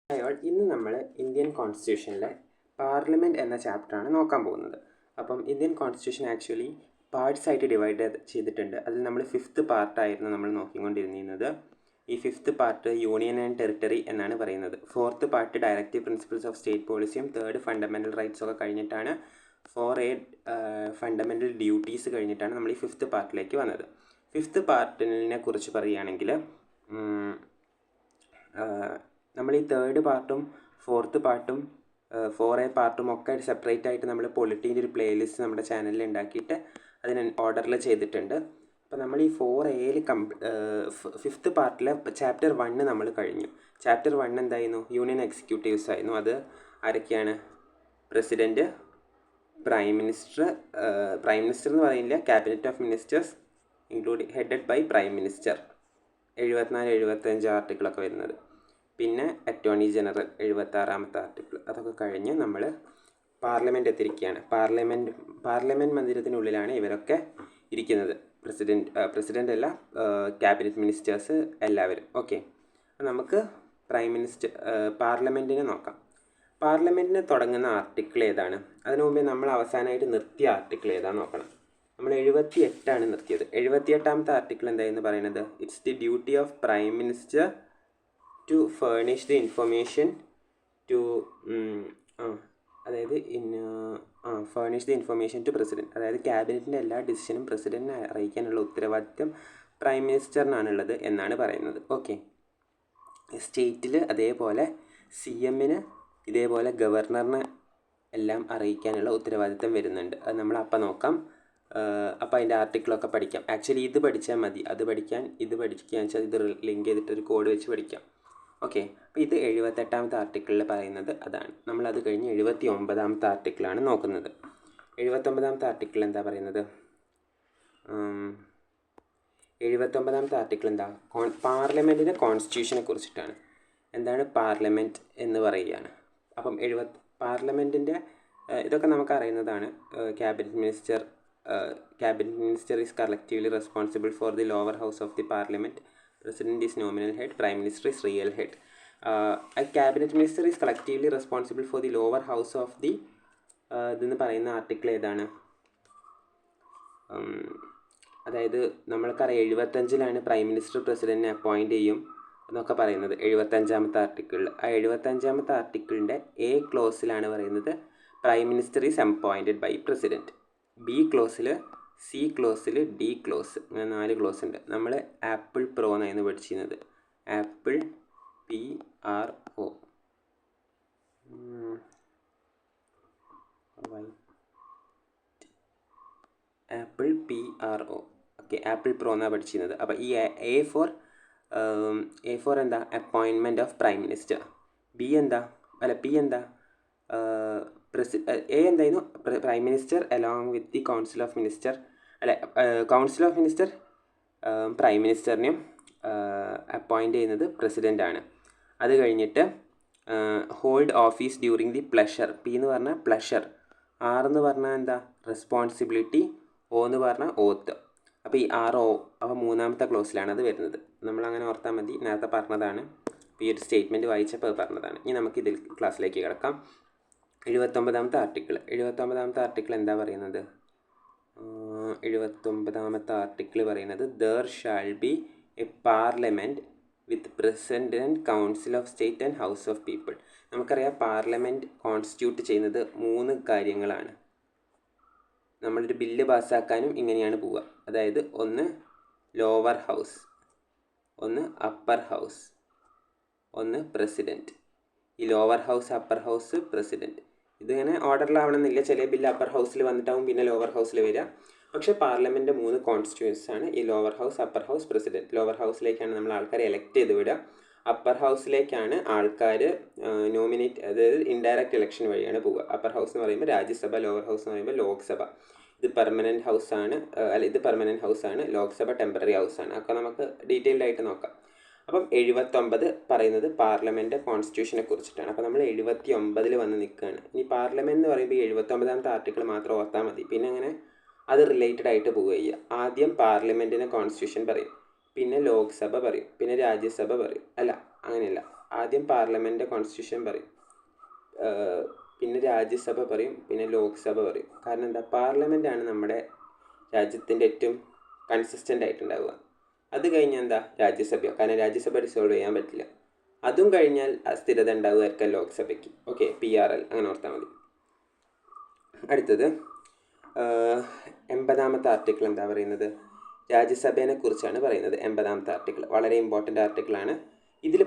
ഇന്ന് നമ്മൾ Indian കോൺസ്റ്റിറ്റ്യൂഷനിലെ parliament എന്ന ചാപ്റ്ററാണ് നോക്കാൻ പോകുന്നത്. അപ്പം ഇന്ത്യൻ കോൺസ്റ്റിറ്റ്യൂഷൻ ആക്ച്വലി പാർട്സ് ആയിട്ട് ഡിവൈഡ് ചെയ്തിട്ടുണ്ട്. അതിൽ നമ്മൾ 5th പാർട്ടായിരുന്നു നമ്മൾ നോക്കിക്കൊണ്ടിരുന്നത്. ഈ 5th part union and territory എന്നാണ് പറയുന്നത്. 4th part directive principles of state പോളിസിയും 3rd ഫണ്ടമെൻ്റൽ റൈറ്റ്സ് ഒക്കെ കഴിഞ്ഞിട്ടാണ് 4A ഫണ്ടമെൻ്റൽ ഡ്യൂട്ടീസ് കഴിഞ്ഞിട്ടാണ് നമ്മൾ ഈ 5th പാർട്ടിലേക്ക് വന്നത്. 5th പാർട്ടിനെ കുറിച്ച് പറയുകയാണെങ്കിൽ നമ്മൾ ഈ 3rd പാർട്ടും 4th പാർട്ടും 4A പാർട്ടും ഒക്കെ സെപ്പറേറ്റ് ആയിട്ട് നമ്മൾ പൊളിറ്റീൻ്റെ ഒരു പ്ലേലിസ്റ്റ് നമ്മുടെ ചാനലിൽ ഉണ്ടാക്കിയിട്ട് അതിന് ഓർഡറിൽ ചെയ്തിട്ടുണ്ട്. അപ്പോൾ നമ്മൾ ഈ 4Aയിൽ 5th പാർട്ടിലെ ചാപ്റ്റർ 1 നമ്മൾ കഴിഞ്ഞു. ചാപ്റ്റർ 1 എന്തായിരുന്നു? യൂണിയൻ എക്സിക്യൂട്ടീവ്സ് ആയിരുന്നു. അത് ആരൊക്കെയാണ്? പ്രസിഡൻറ്റ്, പ്രൈം മിനിസ്റ്റർ എന്ന് പറയുന്നില്ല, cabinet of ministers headed by prime minister, 74-75 ആർട്ടിക്കിളൊക്കെ വരുന്നത്. പിന്നെ അറ്റോർണി ജനറൽ 76ാമത്തെ ആർട്ടിക്കിൾ. അതൊക്കെ കഴിഞ്ഞ് നമ്മൾ പാർലമെൻറ്റ് എത്തിയിരിക്കുകയാണ്. പാർലമെൻറ്റ് മന്ദിരത്തിനുള്ളിലാണ് ഇവരൊക്കെ ഇരിക്കുന്നത്. പ്രസിഡൻ്റ് അല്ല, ക്യാബിനറ്റ് മിനിസ്റ്റേഴ്സ് എല്ലാവരും. ഓക്കെ, നമുക്ക് പാർലമെൻറ്റിനെ നോക്കാം. പാർലമെൻറ്റിന് തുടങ്ങുന്ന ആർട്ടിക്കിൾ ഏതാണ്? അതിനു മുമ്പേ നമ്മൾ അവസാനമായിട്ട് നിർത്തിയ ആർട്ടിക്കിൾ ഏതാണെന്ന് നോക്കണം. നമ്മൾ 78 നിർത്തിയത്. 78ാമത്തെ ആർട്ടിക്കിൾ എന്തായെന്ന് പറയുന്നത്? It's the duty of prime minister to furnish the information to furnish the information to president. അതായത് ക്യാബിനറ്റിൻ്റെ എല്ലാ ഡിസിഷനും പ്രസിഡൻറ്റിനെ അറിയിക്കാനുള്ള ഉത്തരവാദിത്വം പ്രൈം മിനിസ്റ്ററിനാണുള്ളത് എന്നാണ് പറയുന്നത്. ഓക്കെ, സ്റ്റേറ്റിൽ അതേപോലെ CMന് ഇതേപോലെ ഗവർണറിനെ എല്ലാം അറിയിക്കാനുള്ള ഉത്തരവാദിത്വം വരുന്നുണ്ട്. അത് നമ്മൾ അപ്പം നോക്കാം. അപ്പോൾ അതിൻ്റെ ആർട്ടിക്കിളൊക്കെ പഠിക്കാം. ആക്ച്വലി ഇത് പഠിച്ചാൽ മതി. ഇത് പഠിക്കുക വെച്ചാൽ ഇത് ലിങ്ക് ചെയ്തിട്ട് ഒരു കോഡ് വെച്ച് പഠിക്കാം. ഓക്കെ, അപ്പോൾ ഇത് 78ാമത്തെ ആർട്ടിക്കിളിൽ പറയുന്നത് അതാണ്. നമ്മളത് കഴിഞ്ഞ് 79ാമത്തെ ആർട്ടിക്കിളാണ് നോക്കുന്നത്. 79ാമത്തെ ആർട്ടിക്കിൾ എന്താ പറയുന്നത്? 79ാമത്തെ ആർട്ടിക്കിൾ എന്താ? പാർലമെൻറ്റിൻ്റെ കോൺസ്റ്റിറ്റ്യൂഷനെ കുറിച്ചിട്ടാണ്. എന്താണ് പാർലമെൻറ്റ് എന്ന് പറയുകയാണ്. അപ്പം പാർലമെൻറ്റിൻ്റെ ഇതൊക്കെ നമുക്ക് അറിയുന്നതാണ്. Cabinet minister is collectively responsible for the lower house of the parliament. President is nominal head, Prime Minister is real head. A cabinet minister is collectively responsible for the lower house of the ഇതെന്ന് പറയുന്ന article ഏതാണ്? അതായത് നമ്മൾക്കറിയാം 75ലാണ് prime minister പ്രസിഡൻറ്റിനെ appoint ചെയ്യും എന്നൊക്കെ പറയുന്നത് 75ാമത്തെ ആർട്ടിക്കിളിൽ. ആ 75ാമത്തെ ആർട്ടിക്കിളിൻ്റെ A ക്ലോസിലാണ് പറയുന്നത് prime minister is appointed by president. B ക്ലോസിൽ, C ക്ലോസിൽ, D ക്ലോസ്, അങ്ങനെ 4 ക്ലോസ് ഉണ്ട്. നമ്മൾ ആപ്പിൾ പ്രോ എന്നായിരുന്നു പഠിച്ചിരുന്നത്. Apple PRO. Apple PRO. Okay, apple pro എന്നാണ് പഠിച്ചിരുന്നത്. അപ്പോൾ ഈ A ഫോർ എന്താ? Appointment of prime minister. P എന്താ? A എന്തായിരുന്നു? Prime minister along with the council of minister. Council of minister prime മിനിസ്റ്ററിനെയും അപ്പോയിൻ്റ് ചെയ്യുന്നത് പ്രസിഡൻ്റാണ്. അത് കഴിഞ്ഞിട്ട് hold office during the pleasure. P എന്ന് പറഞ്ഞാൽ പ്ലഷർ, R എന്ന് പറഞ്ഞാൽ എന്താ? റെസ്പോൺസിബിലിറ്റി, O എന്ന് പറഞ്ഞാൽ ഓത്ത്. അപ്പോൾ ഈ RO അപ്പോൾ 3ാമത്തെ ക്ലോസിലാണ് അത് വരുന്നത്. നമ്മളങ്ങനെ ഓർത്താൽ മതി. നേരത്തെ പറഞ്ഞതാണ്. ഈ ഒരു സ്റ്റേറ്റ്മെൻറ്റ് വായിച്ചപ്പോൾ പറഞ്ഞതാണ്. ഇനി നമുക്ക് ഇതിൽ ക്ലാസ്സിലേക്ക് കിടക്കാം. 79ാമത്തെ ആർട്ടിക്കിൾ എന്താ പറയുന്നത്? 79ാമത്തെ ആർട്ടിക്കിൾ പറയുന്നത് there shall be A parliament with president, council of state and house of people. നമുക്കറിയാം പാർലമെൻറ്റ് കോൺസ്റ്റിറ്റ്യൂട്ട് ചെയ്യുന്നത് 3 കാര്യങ്ങളാണ്. നമ്മളൊരു ബില്ല് പാസ്സാക്കാനും ഇങ്ങനെയാണ് പോവുക. അതായത് ഒന്ന് ലോവർ ഹൗസ്, ഒന്ന് അപ്പർ ഹൗസ്, ഒന്ന് പ്രസിഡൻറ്റ്. ഈ lower house, upper house, president ഇതിങ്ങനെ ഓർഡറിലാവണമെന്നില്ല. ചില ബില്ല് അപ്പർ ഹൗസിൽ വന്നിട്ടാവും പിന്നെ ലോവർ ഹൗസിൽ വരിക. പക്ഷേ പാർലമെൻറ്റ് 3 കോൺസ്റ്റിറ്റ്യൂൻസ് ആണ്. ഈ lower house, upper house, president. Lower ഹൗസിലേക്കാണ് നമ്മൾ ആൾക്കാരെ എലക്ട് ചെയ്ത് വിടുക. അപ്പർ ഹൗസിലേക്കാണ് ആൾക്കാർ നോമിനേറ്റ്, അതായത് ഇൻഡയറക്റ്റ് ഇലക്ഷൻ വഴിയാണ് പോവുക. അപ്പർ ഹൗസ് എന്ന് പറയുമ്പോൾ രാജ്യസഭ, ലോവർ ഹൗസ് എന്ന് പറയുമ്പോൾ ലോക്സഭ. ഇത് പെർമനൻറ്റ് ഹൗസാണ്, ഇത് പെർമനൻറ്റ് ഹൗസാണ്. ലോക്സഭ ടെമ്പററി ഹൗസാണ്. അപ്പോൾ നമുക്ക് ഡീറ്റെയിൽഡ് ആയിട്ട് നോക്കാം. അപ്പം 79 പറയുന്നത് പാർലമെൻറ്റ് കോൺസ്റ്റിറ്റ്യൂഷനെ കുറിച്ചിട്ടാണ്. അപ്പോൾ നമ്മൾ 79 വന്ന് നിൽക്കുകയാണ്. ഇനി പാർലമെൻറ്റ് എന്ന് പറയുമ്പോൾ 79ാമത്തെ ആർട്ടിക്കിൾ മാത്രം ഓർത്താൽ മതി. പിന്നെ അങ്ങനെ അത് റിലേറ്റഡ് ആയിട്ട് പോവുക ചെയ്യുക. ആദ്യം പാർലമെൻറ്റിനെ കോൺസ്റ്റിറ്റ്യൂഷൻ പറയും, പിന്നെ ലോക്സഭ പറയും, പിന്നെ രാജ്യസഭ പറയും. അല്ല, അങ്ങനെയല്ല. ആദ്യം പാർലമെൻറ്റ് കോൺസ്റ്റിറ്റ്യൂഷൻ പറയും, പിന്നെ രാജ്യസഭ പറയും, പിന്നെ ലോക്സഭ പറയും. കാരണം എന്താ, പാർലമെൻറ്റാണ് നമ്മുടെ രാജ്യത്തിൻ്റെ ഏറ്റവും കൺസിസ്റ്റൻ്റ് ആയിട്ടുണ്ടാവുക. അത് കഴിഞ്ഞാൽ എന്താ, രാജ്യസഭയോ, കാരണം രാജ്യസഭ റിസോൾവ് ചെയ്യാൻ പറ്റില്ല. അതും കഴിഞ്ഞാൽ സ്ഥിരത ഉണ്ടാവുമായിരിക്കും ലോക്സഭയ്ക്ക്. ഓക്കെ, PRL അങ്ങനെ ഓർത്താൽ മതി. അടുത്തത് 80ാമത്തെ ആർട്ടിക്കിൾ എന്താ പറയുന്നത്, രാജ്യസഭയെ കുറിച്ചാണ് പറയുന്നത്. 80ാമത്തെ ആർട്ടിക്കിൾ വളരെ ഇമ്പോർട്ടൻ്റ് ആർട്ടിക്കിളാണ്. ഇതിൽ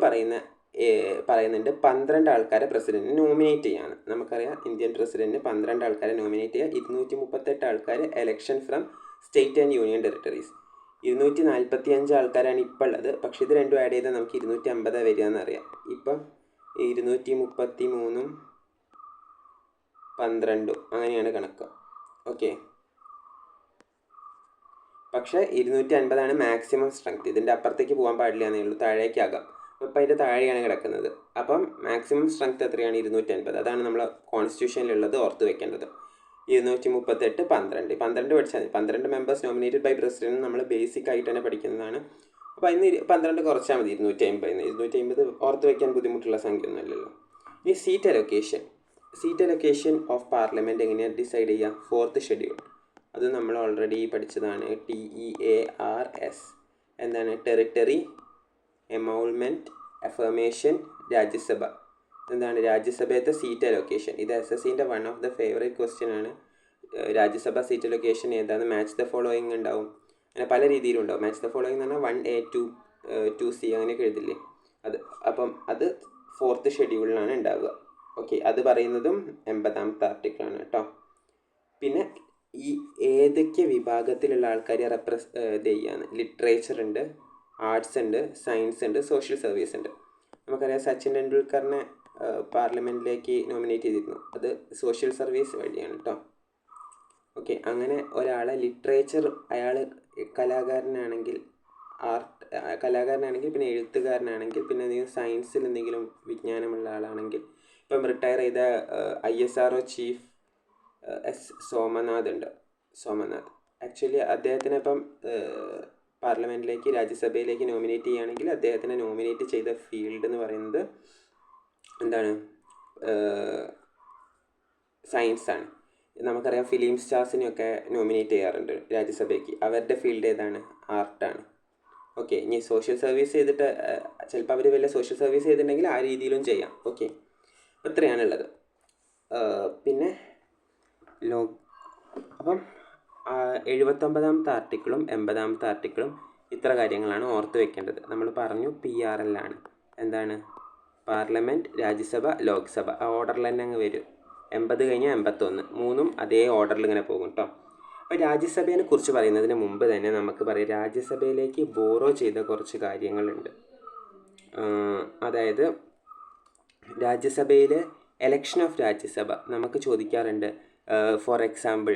പറയുന്നുണ്ട് 12 ആൾക്കാരെ പ്രസിഡന്റിന് നോമിനേറ്റ് ചെയ്യാണ്. നമുക്കറിയാം ഇന്ത്യൻ പ്രസിഡന്റിന് 12 ആൾക്കാരെ നോമിനേറ്റ് ചെയ്യുക. 238 ആൾക്കാർ election from state and union territories. 245 ആൾക്കാരാണ് ഇപ്പോൾ ഉള്ളത്. പക്ഷേ ഇത് രണ്ടും ആഡ് ചെയ്താൽ നമുക്ക് 250 വരിക എന്നറിയാം. ഇപ്പം 233 12 അങ്ങനെയാണ് കണക്ക്. ഓക്കെ, പക്ഷേ 250 മാക്സിമം സ്ട്രെങ്ത്. ഇതിൻ്റെ അപ്പുറത്തേക്ക് പോകാൻ പാടില്ല എന്നേ ഉള്ളൂ, താഴേക്കാകാം. അപ്പം അതിൻ്റെ താഴെയാണ് കിടക്കുന്നത്. അപ്പം മാക്സിമം സ്ട്രെങ്ത് എത്രയാണ്, 250. അതാണ് നമ്മൾ കോൺസ്റ്റിറ്റ്യൂഷനിലുള്ളത്, ഓർത്ത് വെക്കേണ്ടത്. 238 12 പഠിച്ചാൽ മതി. 12 മെമ്പേഴ്സ് നോമിനേറ്റഡ് ബൈ പ്രസിഡന്റ് നമ്മൾ ബേസിക് ആയിട്ട് തന്നെ പഠിക്കുന്നതാണ്. അപ്പോൾ അതിന് 12 കുറച്ചാൽ മതി, 250. 250 ഓർത്ത് വയ്ക്കാൻ ബുദ്ധിമുട്ടുള്ള സംഖ്യ ഒന്നുമല്ലല്ലോ. ഈ സീറ്റ് അലൊക്കേഷൻ ഓഫ് പാർലമെൻറ്റ് എങ്ങനെയാണ് ഡിസൈഡ് ചെയ്യുക, 4th ഷെഡ്യൂൾ. അത് നമ്മൾ ഓൾറെഡി പഠിച്ചതാണ്. TEARS എന്താണ്, ടെറിട്ടറി, എമൗൾമെൻറ്റ്, അഫർമേഷൻ, രാജ്യസഭ. എന്താണ് രാജ്യസഭയത്തെ സീറ്റ് അലൊക്കേഷൻ. ഇത് SSCൻ്റെ one of the favourite question ആണ്. രാജ്യസഭ സീറ്റ് അലൊക്കേഷൻ ഏതാണ്, മാച്ച് ദ ഫോളോയിങ് ഉണ്ടാവും. അങ്ങനെ പല രീതിയിലുണ്ടാവും. മാച്ച് ദ ഫോളോയിങ് എന്ന് പറഞ്ഞാൽ 1A 2C അങ്ങനെയൊക്കെ എഴുതില്ലേ, അത്. അപ്പം അത് 4th ഷെഡ്യൂളിലാണ് ഉണ്ടാവുക. ഓക്കെ, അത് പറയുന്നതും 80ാമത്തെ ആർട്ടിക്കിളാണ് കേട്ടോ. പിന്നെ ഈ ഏതൊക്കെ വിഭാഗത്തിലുള്ള ആൾക്കാരെ ചെയ്യാന്ന്, ലിറ്ററേച്ചർ ഉണ്ട്, ആർട്സ് ഉണ്ട്, സയൻസ് ഉണ്ട്, സോഷ്യൽ സർവീസ് ഉണ്ട്. നമുക്കറിയാം സച്ചിൻ ടെണ്ടുൽക്കറിനെ പാർലമെൻറ്റിലേക്ക് നോമിനേറ്റ് ചെയ്തിരുന്നു. അത് സോഷ്യൽ സർവീസ് വഴിയാണ് കേട്ടോ. ഓക്കെ, അങ്ങനെ ഒരാളെ ലിറ്ററേച്ചർ, അയാൾ കലാകാരനാണെങ്കിൽ പിന്നെ എഴുത്തുകാരനാണെങ്കിൽ, പിന്നെ എന്തെങ്കിലും സയൻസിൽ എന്തെങ്കിലും വിജ്ഞാനമുള്ള ആളാണെങ്കിൽ, ഇപ്പം റിട്ടയർ ചെയ്ത ISRO ചീഫ് സോമനാഥ് ആക്ച്വലി അദ്ദേഹത്തിനെ ഇപ്പം പാർലമെൻറ്റിലേക്ക്, രാജ്യസഭയിലേക്ക് നോമിനേറ്റ് ചെയ്യുകയാണെങ്കിൽ അദ്ദേഹത്തിനെ നോമിനേറ്റ് ചെയ്ത ഫീൽഡ് എന്ന് പറയുന്നത് എന്താണ്, സയൻസാണ്. നമുക്കറിയാം ഫിലിം സ്റ്റാർസിനെയൊക്കെ നോമിനേറ്റ് ചെയ്യാറുണ്ട് രാജ്യസഭയ്ക്ക്. അവരുടെ ഫീൽഡ് ഏതാണ്, ആർട്ടാണ്. ഓക്കെ, ഇനി സോഷ്യൽ സർവീസ് ചെയ്തിട്ട് ചിലപ്പോൾ അവർ വല്ല സോഷ്യൽ സർവീസ് ചെയ്തിട്ടുണ്ടെങ്കിൽ ആ രീതിയിലും ചെയ്യാം. ഓക്കെ, ഇത്രയാണുള്ളത്. പിന്നെ അപ്പം 79ാമത്തെ ആർട്ടിക്കിളും 80ാമത്തെ ആർട്ടിക്കിളും ഇത്ര കാര്യങ്ങളാണ് ഓർത്ത് വെക്കേണ്ടത്. നമ്മൾ പറഞ്ഞു PRL ആണ്. എന്താണ്, പാർലമെൻറ്റ്, രാജ്യസഭ, ലോക്സഭ. ആ ഓർഡറിൽ തന്നെ അങ്ങ് വരും. 80 കഴിഞ്ഞാൽ 81, മൂന്നും അതേ ഓർഡറിൽ ഇങ്ങനെ പോകും കേട്ടോ. അപ്പോൾ രാജ്യസഭയെ കുറിച്ച് പറയുന്നതിന് മുമ്പ് തന്നെ നമുക്ക് പറയാം, രാജ്യസഭയിലേക്ക് ബോറോ ചെയ്ത കുറച്ച് കാര്യങ്ങളുണ്ട്. അതായത് രാജ്യസഭയിൽ എലക്ഷൻ ഓഫ് രാജ്യസഭ നമുക്ക് ചോദിക്കാറുണ്ട്. ഫോർ എക്സാമ്പിൾ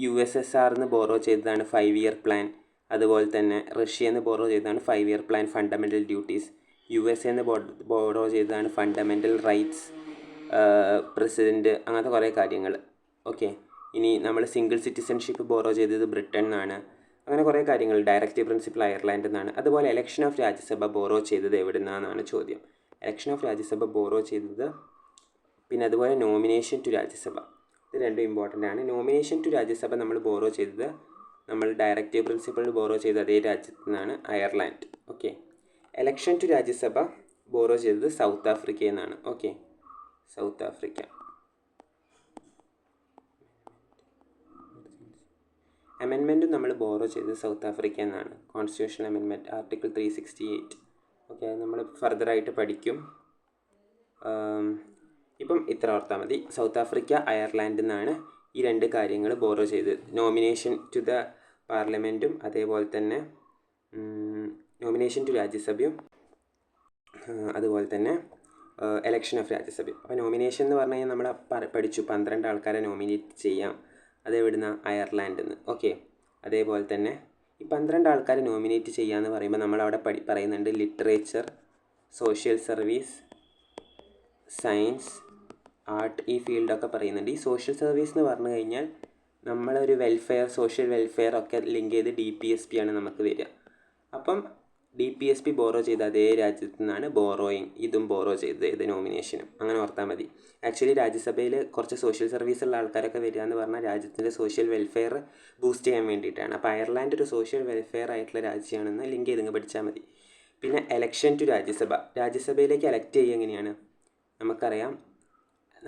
USSRന്ന് ബോറോ ചെയ്തതാണ് 5 ഇയർ പ്ലാൻ. അതുപോലെ തന്നെ റഷ്യന്ന് ബോറോ ചെയ്തതാണ് 5 year plan fundamental duties. USA borrow ചെയ്തതാണ് ഫണ്ടമെൻ്റൽ റൈറ്റ്സ്, പ്രസിഡൻറ്റ്, അങ്ങനത്തെ കുറേ കാര്യങ്ങൾ. ഓക്കെ, ഇനി നമ്മൾ സിംഗിൾ സിറ്റിസൺഷിപ്പ് ബോറോ ചെയ്തത് ബ്രിട്ടൻ നിന്നാണ്. അങ്ങനെ കുറേ കാര്യങ്ങൾ. ഡയറക്റ്റീവ് പ്രിൻസിപ്പിൾ അയർലാൻഡിൽ നിന്നാണ്. അതുപോലെ എലക്ഷൻ ഓഫ് രാജ്യസഭ ബോറോ ചെയ്തത് എവിടെ നിന്നാണെന്നാണ് ചോദ്യം. എലക്ഷൻ ഓഫ് രാജ്യസഭ ബോറോ ചെയ്തത്, പിന്നെ അതുപോലെ നോമിനേഷൻ ടു രാജ്യസഭ, ഇത് രണ്ടും ഇമ്പോർട്ടൻ്റ് ആണ്. നോമിനേഷൻ ടു രാജ്യസഭ നമ്മൾ ബോറോ ചെയ്തത്, നമ്മൾ ഡയറക്റ്റീവ് പ്രിൻസിപ്പിൾ ബോറോ ചെയ്ത അതേ രാജ്യത്തു നിന്നാണ്, Ireland. Okay, election to Rajya Sabha borrow ചെയ്തത് സൗത്ത് ആഫ്രിക്കയിൽ നിന്നാണ്. Okay, south Africa. അമെൻമെൻറ്റും നമ്മൾ ബോറോ ചെയ്തത് സൗത്ത് ആഫ്രിക്കയിൽ നിന്നാണ്. Constitution amendment article 368. ഓക്കെ, അത് നമ്മൾ ഫർദറായിട്ട് പഠിക്കും. ഇപ്പം ഇത്ര ഓർത്താൽ മതി. സൗത്ത് ആഫ്രിക്ക, അയർലാൻഡിൽ നിന്നാണ് ഈ രണ്ട് കാര്യങ്ങൾ ബോറോ ചെയ്തത്. നോമിനേഷൻ ടു ദ പാർലമെൻറ്റും അതേപോലെ തന്നെ നോമിനേഷൻ ടു രാജ്യസഭയും, അതുപോലെ തന്നെ എലക്ഷൻ ഓഫ് രാജ്യസഭയും. അപ്പോൾ നോമിനേഷൻ എന്ന് പറഞ്ഞു കഴിഞ്ഞാൽ നമ്മൾ പഠിച്ചു 12 ആൾക്കാരെ നോമിനേറ്റ് ചെയ്യാം. അതെവിടുന്ന, അയർലാൻഡിൽ നിന്ന്. ഓക്കെ, അതേപോലെ തന്നെ ഈ 12 ആൾക്കാരെ നോമിനേറ്റ് ചെയ്യാമെന്ന് പറയുമ്പോൾ നമ്മളവിടെ പറയുന്നുണ്ട് literature, social service, science, art, ഈ ഫീൽഡൊക്കെ പറയുന്നുണ്ട്. ഈ സോഷ്യൽ സർവീസ് എന്ന് പറഞ്ഞു കഴിഞ്ഞാൽ നമ്മളൊരു വെൽഫെയർ, സോഷ്യൽ വെൽഫെയർ ഒക്കെ ലിങ്ക് ചെയ്ത് DPSP ആണ് നമുക്ക് വരിക. അപ്പം DPSP ബോറോ ചെയ്ത അതേ രാജ്യത്തു നിന്നാണ് ഇതും ബോറോ ചെയ്തത്, ഇത് നോമിനേഷനും. അങ്ങനെ ഓർത്താൽ മതി. ആക്ച്വലി രാജ്യസഭയിൽ കുറച്ച് സോഷ്യൽ സർവീസ് ഉള്ള ആൾക്കാരൊക്കെ വരിക എന്ന് പറഞ്ഞാൽ രാജ്യത്തിൻ്റെ സോഷ്യൽ വെൽഫെയർ ബൂസ്റ്റ് ചെയ്യാൻ വേണ്ടിയിട്ടാണ്. അപ്പോൾ അയർലാൻഡ് ഒരു സോഷ്യൽ വെൽഫെയർ ആയിട്ടുള്ള രാജ്യമാണെന്ന് ലിങ്ക് ചെയ്ത് പഠിച്ചാൽ മതി. പിന്നെ എലക്ഷൻ ടു രാജ്യസഭയിലേക്ക് എലക്ട് ചെയ്യുക എങ്ങനെയാണ്? നമുക്കറിയാം,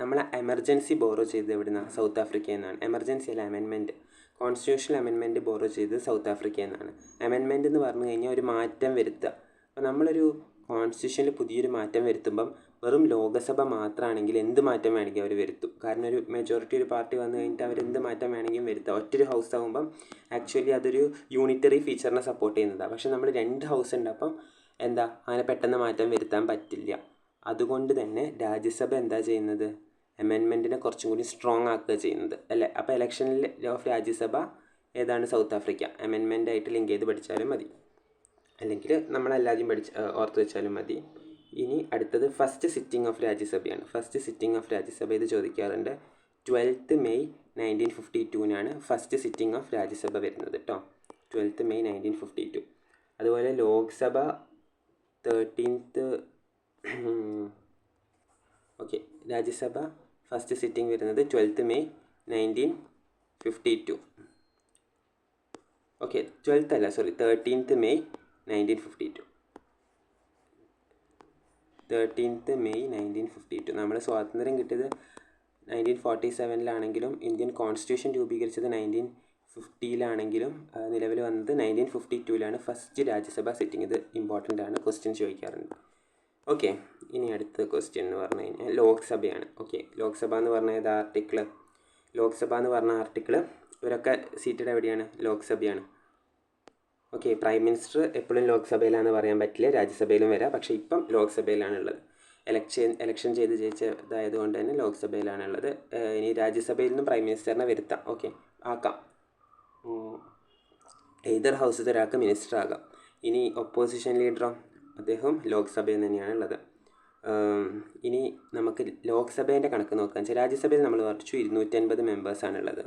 നമ്മൾ എമർജൻസി ബോറോ ചെയ്തത് എവിടുന്നാണ്? സൗത്ത് ആഫ്രിക്കയിൽ നിന്നാണ്. എമർജൻസി അല്ല, അമെൻമെൻറ്റ്, കോൺസ്റ്റിറ്റ്യൂഷണൽ അമെൻമെൻറ്റ് ബോറോ ചെയ്തത് സൗത്ത് ആഫ്രിക്കയിൽ നിന്നാണ്. അമെൻമെൻറ്റ് എന്ന് പറഞ്ഞു കഴിഞ്ഞാൽ ഒരു മാറ്റം വരുത്തുക. അപ്പോൾ നമ്മളൊരു കോൺസ്റ്റിറ്റ്യൂഷനിൽ പുതിയൊരു മാറ്റം വരുത്തുമ്പം വെറും ലോകസഭ മാത്രമാണെങ്കിൽ എന്ത് മാറ്റം വേണമെങ്കിൽ അവർ വരുത്തും. കാരണം ഒരു മെജോറിറ്റി ഒരു പാർട്ടി വന്നു കഴിഞ്ഞിട്ട് അവരെന്ത് മാറ്റം വേണമെങ്കിലും വരുത്തുക. ഒറ്റൊരു ഹൗസ് ആകുമ്പം ആക്ച്വലി അതൊരു യൂണിറ്ററി ഫീച്ചറിനെ സപ്പോർട്ട് ചെയ്യുന്നതാണ്. പക്ഷേ നമ്മൾ 2 ഹൗസ് ഉണ്ട്, അപ്പം അങ്ങനെ പെട്ടെന്ന് മാറ്റം വരുത്താൻ പറ്റില്ല. അതുകൊണ്ട് തന്നെ രാജ്യസഭ എന്താ ചെയ്യുന്നത്? അമെൻമെൻറ്റിനെ കുറച്ചും കൂടി സ്ട്രോങ് ആക്കുക ചെയ്യുന്നത് അല്ലേ. അപ്പോൾ ഇലക്ഷനിൽ ഓഫ് രാജ്യസഭ ഏതാണ്? South Africa. അമെൻമെൻ്റ് ആയിട്ട് ലിങ്ക് ചെയ്ത് പഠിച്ചാലും മതി, അല്ലെങ്കിൽ നമ്മളെല്ലാവരും ഓർത്ത് വെച്ചാലും മതി. ഇനി അടുത്തത് ഫസ്റ്റ് സിറ്റിംഗ് ഓഫ് രാജ്യസഭയാണ്. ഫസ്റ്റ് സിറ്റിംഗ് ഓഫ് രാജ്യസഭ ഇത് ചോദിക്കാറുണ്ട്. 12th May 1952 first sitting of Rajya Sabha വരുന്നത് കേട്ടോ. 12th May 1952. അതുപോലെ Lok Sabha 13th. Okay, Rajya Sabha first sitting വരുന്നത് 12th May 1952. Okay, 13th May 1952. 13th May 1952. നമ്മൾ സ്വാതന്ത്ര്യം കിട്ടിയത് 1947 ഇന്ത്യൻ കോൺസ്റ്റിറ്റ്യൂഷൻ രൂപീകരിച്ചത് 1950 നിലവിൽ വന്നത് 1952 ഫസ്റ്റ് രാജ്യസഭ സിറ്റിംഗ്. ഇത് ഇമ്പോർട്ടൻ്റ് ആണ്, ക്വസ്റ്റ്യൻ ചോദിക്കാറുണ്ട്. ഓക്കെ, ഇനി അടുത്ത ക്വസ്റ്റ്യൻ എന്ന് പറഞ്ഞു കഴിഞ്ഞാൽ ലോക്സഭയാണ്. ഓക്കെ, ലോക്സഭ എന്ന് പറഞ്ഞ ആർട്ടിക്കിൾ ഇവരൊക്കെ സീറ്റഡ് എവിടെയാണ്? ലോക്സഭയാണ്. ഓക്കെ, പ്രൈം മിനിസ്റ്റർ എപ്പോഴും ലോക്സഭയിലാണെന്ന് പറയാൻ പറ്റില്ല, രാജ്യസഭയിലും വരാം. പക്ഷേ ഇപ്പം ലോക്സഭയിലാണുള്ളത്. എലക്ഷൻ ചെയ്ത് ജയിച്ചതായതുകൊണ്ട് തന്നെ ലോക്സഭയിലാണുള്ളത്. ഇനി രാജ്യസഭയിൽ നിന്നും പ്രൈം മിനിസ്റ്ററിനെ വരുത്താം. ഓക്കെ, ആക്കാം. എയ്തർ ഹൗസിൽ ഒരാൾക്ക് മിനിസ്റ്റർ ആകാം. ഇനി ഒപ്പോസിഷൻ ലീഡറോ? അദ്ദേഹം ലോക്സഭയിൽ തന്നെയാണുള്ളത്. ഇനി നമുക്ക് ലോക്സഭേൻ്റെ കണക്ക് നോക്കാം. രാജ്യസഭയിൽ നമ്മൾ പറഞ്ഞു 250 മെമ്പേഴ്സാണുള്ളത്.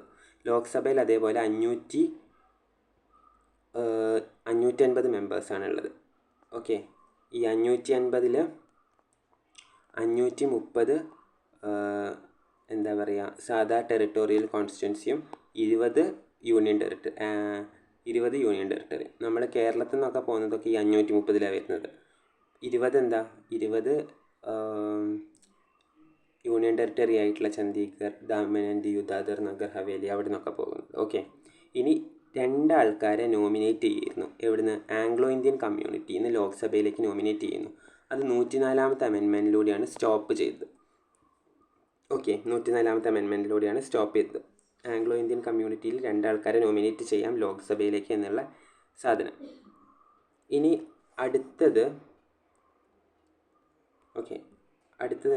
ലോക്സഭയിൽ അതേപോലെ 550 മെമ്പേഴ്സാണുള്ളത്. ഓക്കെ, ഈ 550-ൽ 530 സാധാ ടെറിട്ടോറിയൽ കോൺസ്റ്റിറ്റ്യുവൻസിയും 20 യൂണിയൻ ടെറിട്ടറി. നമ്മൾ കേരളത്തിൽ നിന്നൊക്കെ പോകുന്നതൊക്കെ ഈ 530-ലാണ് വരുന്നത്. 20 യൂണിയൻ ടെറിട്ടറി ആയിട്ടുള്ള ചണ്ഡീഗഡ്, ദാമൻ ആൻഡ് ദിയു, ദാദർ നഗർ ഹവേലി അവിടെ നിന്നൊക്കെ പോകുന്നത്. ഓക്കെ, ഇനി 2 ആൾക്കാരെ നോമിനേറ്റ് ചെയ്യുന്നു. എവിടുന്ന്? ആംഗ്ലോ ഇന്ത്യൻ കമ്മ്യൂണിറ്റിയിൽ നിന്ന് ലോക്സഭയിലേക്ക് നോമിനേറ്റ് ചെയ്യുന്നു. അത് 104th അമെൻമെൻറ്റിലൂടെയാണ് സ്റ്റോപ്പ് ചെയ്തത്. ഓക്കെ, 104th അമെൻമെൻറ്റിലൂടെയാണ് സ്റ്റോപ്പ് ചെയ്തത്. ആംഗ്ലോ ഇന്ത്യൻ കമ്മ്യൂണിറ്റിയിൽ 2 ആൾക്കാരെ നോമിനേറ്റ് ചെയ്യാം ലോക്സഭയിലേക്ക് എന്നുള്ള സാധനം. ഇനി അടുത്തത്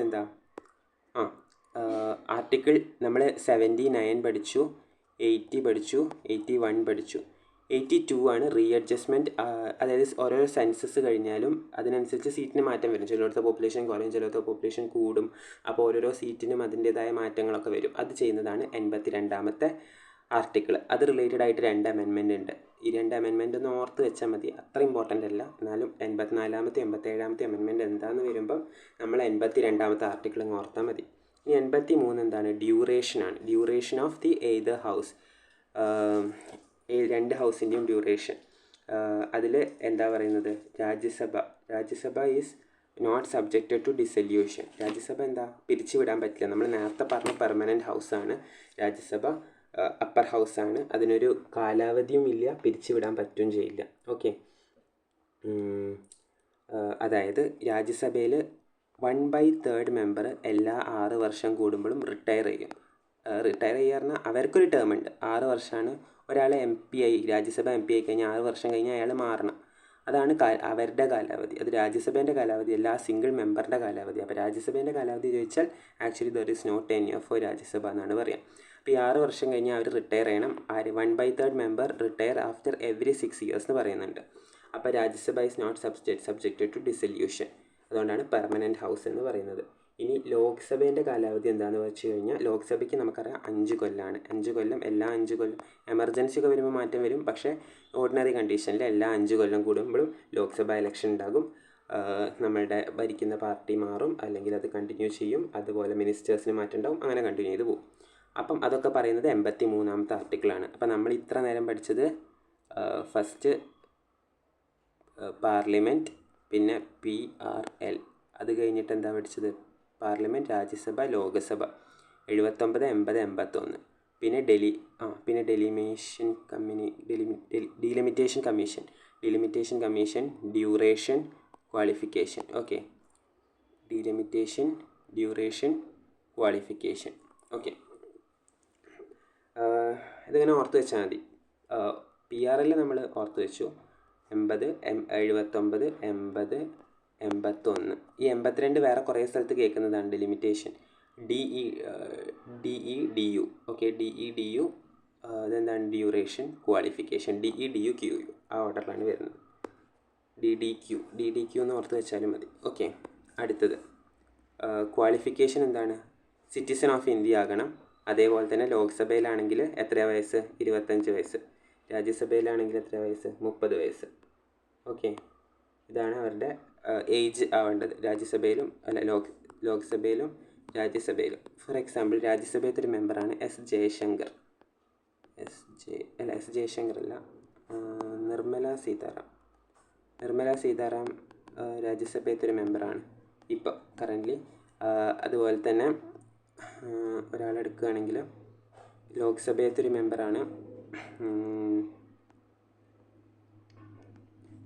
എന്താ? ആർട്ടിക്കിൾ നമ്മൾ 79 പഠിച്ചു, 80 പഠിച്ചു, 81 പഠിച്ചു. 82 ആണ് റീഅഡ്ജസ്റ്റ്മെൻറ്റ്. അതായത് ഓരോരോ സെൻസസ് കഴിഞ്ഞാലും അതിനനുസരിച്ച് സീറ്റിന് മാറ്റം വരും. ചിലയിടത്ത് പോപ്പുലേഷൻ കുറയും, ചിലയിടത്ത് പോപ്പുലേഷൻ കൂടും. അപ്പോൾ ഓരോരോ സീറ്റിനും അതിൻ്റേതായ മാറ്റങ്ങളൊക്കെ വരും. അത് ചെയ്യുന്നതാണ് 82ാമത്തെ ആർട്ടിക്കിൾ. അത് റിലേറ്റഡ് ആയിട്ട് 2 അമെൻമെൻറ്റ് ഉണ്ട്. ഈ 2 അമെൻമെൻറ്റ് ഒന്ന് ഓർത്ത് വെച്ചാൽ മതി, അത്ര ഇമ്പോർട്ടൻ്റ് അല്ല. എന്നാലും 84ാമത്തെ 87ാമത്തെ അമെൻമെൻറ്റ് എന്താണെന്ന് വരുമ്പം നമ്മൾ 82ാമത്തെ ആർട്ടിക്കിൾ അങ്ങ് ഓർത്താൽ മതി. ഇനി 83 എന്താണ്? ഡ്യൂറേഷനാണ്. Duration of the either house. 2 ഹൗസിൻ്റെയും ഡ്യൂറേഷൻ. അതിൽ എന്താ പറയുന്നത്? Rajya Sabha is not subjected to dissolution. Rajya Sabha പിരിച്ചുവിടാൻ പറ്റില്ല. നമ്മൾ നേരത്തെ പറഞ്ഞ പെർമനൻറ്റ് ഹൗസാണ് രാജ്യസഭ, അപ്പർ ഹൗസാണ്. അതിനൊരു കാലാവധിയും ഇല്ല, പിരിച്ചുവിടാൻ പറ്റുകയും ചെയ്യില്ല. ഓക്കെ, അതായത് രാജ്യസഭയിൽ 1/3 മെമ്പർ എല്ലാ 6 വർഷം കൂടുമ്പോഴും റിട്ടയർ ചെയ്യും. റിട്ടയർ ചെയ്യാറുണ്ട്. അവർക്കൊരു ടേം ഉണ്ട്, 6 വർഷമാണ്. ഒരാൾ MP ആയി, രാജ്യസഭ MP ആയി കഴിഞ്ഞാൽ 6 വർഷം കഴിഞ്ഞാൽ അയാൾ മാറണം. അതാണ് അവരുടെ കാലാവധി. അത് രാജ്യസഭേൻ്റെ കാലാവധി അല്ല, സിംഗിൾ മെമ്പറിൻ്റെ കാലാവധി. അപ്പോൾ രാജ്യസഭേൻ്റെ കാലാവധി ചോദിച്ചാൽ actually there is not tenure for Rajya Sabha എന്നാണ് പറയാം. അപ്പോൾ ഈ 6 വർഷം കഴിഞ്ഞാൽ അവർ റിട്ടയർ ചെയ്യണം. 1/3 member retire after every 6 years എന്ന് പറയുന്നുണ്ട്. അപ്പോൾ Rajya Sabha is not subjected to dissolution. അതുകൊണ്ടാണ് പെർമനൻറ്റ് ഹൗസ് എന്ന് പറയുന്നത്. ഇനി ലോക്സഭേൻ്റെ കാലാവധി എന്താണെന്ന് വെച്ച് കഴിഞ്ഞാൽ ലോക്സഭയ്ക്ക് നമുക്കറിയാം 5 കൊല്ലമാണ്. 5 കൊല്ലം, എല്ലാ 5 കൊല്ലം എമർജൻസി ഒക്കെ വരുമ്പോൾ മാറ്റം വരും. പക്ഷേ ഓർഡിനറി കണ്ടീഷനിൽ എല്ലാ 5 കൊല്ലം കൂടുമ്പോഴും ലോക്സഭ ഇലക്ഷൻ ഉണ്ടാകും. നമ്മളുടെ ഭരിക്കുന്ന പാർട്ടി മാറും, അല്ലെങ്കിൽ അത് കണ്ടിന്യൂ ചെയ്യും. അതുപോലെ മിനിസ്റ്റേഴ്സിന് മാറ്റം ഉണ്ടാവും, അങ്ങനെ കണ്ടിന്യൂ ചെയ്ത് പോകും. അപ്പം അതൊക്കെ പറയുന്നത് 83ാമത്തെ ആർട്ടിക്കിളാണ്. അപ്പം നമ്മൾ ഇത്ര നേരം പഠിച്ചത് ഫസ്റ്റ് പാർലമെൻറ്റ്, പിന്നെ PRL, അത് കഴിഞ്ഞിട്ട് എന്താ പഠിച്ചത്? പാർലമെൻറ്റ്, രാജ്യസഭ, ലോകസഭ 79, 80, 81. പിന്നെ delimitation commission, duration, qualification. Okay, delimitation, duration, qualification. Okay, ഇതിങ്ങനെ ഓർത്ത് വെച്ചാൽ മതി. PRL നമ്മൾ ഓർത്ത് വെച്ചു. 80, 79, 80, 81. ഈ 82 വേറെ കുറേ സ്ഥലത്ത് കേൾക്കുന്നതാണ് ഡിലിമിറ്റേഷൻ. DU. Okay, DU. അതെന്താണ്? Duration, qualification. DU, QU ആ ഓർഡറിലാണ് വരുന്നത്. DDQ എന്ന് ഓർത്ത് വെച്ചാലും മതി. ഓക്കെ, അടുത്തത് ക്വാളിഫിക്കേഷൻ എന്താണ്? സിറ്റിസൺ ഓഫ് ഇന്ത്യ ആകണം. അതേപോലെ തന്നെ ലോക്സഭയിലാണെങ്കിൽ എത്ര വയസ്സ്? 25 വയസ്സ്. രാജ്യസഭയിലാണെങ്കിൽ എത്ര വയസ്സ്? 30 വയസ്സ്. ഓക്കെ, ഇതാണ് അവരുടെ ഏജ് ആവേണ്ടത്. രാജ്യസഭയിലും ലോക്സഭയിലും രാജ്യസഭയിലും. ഫോർ എക്സാമ്പിൾ, രാജ്യസഭയിലത്തെ ഒരു മെമ്പറാണ് എസ് ജയശങ്കർ അല്ല, നിർമ്മല സീതാറാം രാജ്യസഭയിലത്തെ ഒരു മെമ്പറാണ് ഇപ്പോൾ കറൻ്റ്ലി. അതുപോലെ തന്നെ ഒരാളെടുക്കുകയാണെങ്കിൽ ലോക്സഭയിലത്തെ ഒരു മെമ്പറാണ്